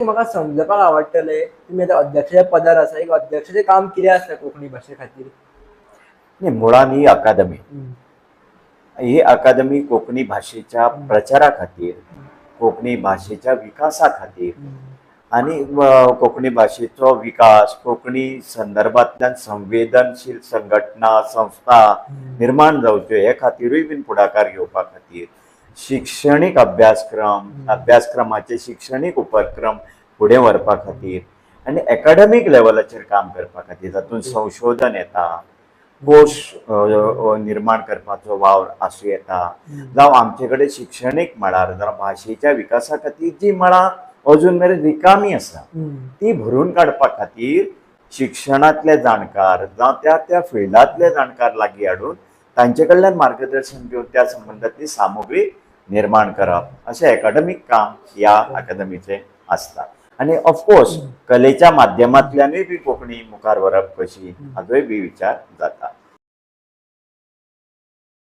म्हाका समजपाक आवडटलें तुमी आतां अध्यक्षाच्या पदार आसा एक अध्यक्षाचें काम कितें आसता कोंकणी भाशे खातीर? नाही, मुळान ही अकादमी ही अकादमी कोंकणी भाषेच्या प्रचारा खातीर, कोंकणी भाषेच्या विकासा खातीर आणि कोंकणी भाषेचो विकास, कोंकणी संदर्भांतल्यान संवेदनशील संघटना संस्था निर्माण जावच्यो हे खातीरूय बीन फुडाकार घेवपा खातीर शिक्षणीक अभ्यासक्रमाचे शिक्षणीक उपक्रम फुडें व्हरपा खातीर आनी एकाडेमीक लेवलाचेर काम करपा खातीर तातूंत संशोधन येता, कोश निर्माण करपाचो वावर आसूं येता, जावं आमचे कडेन शिक्षणीक मळार जावं भाशेच्या विकासा खातीर जी मळां अजून मेरेन रिकामी आसा ती भरून काडपा खातीर शिक्षणांतले जाणकार जावं त्या त्या फिल्डांतले जाणकार लागीं हाडून तांचे कडल्यान मार्गदर्शन घेवन त्या संबंधांतली सामुग्री निर्माण करप अशें एकाडेमीक काम ह्या अकादमीचें आसता. आनी ऑफकोर्स कलेच्या माध्यमांतल्यानूय बी कोंकणी मुखार व्हरप कशी हाचोय बी विचार जाता.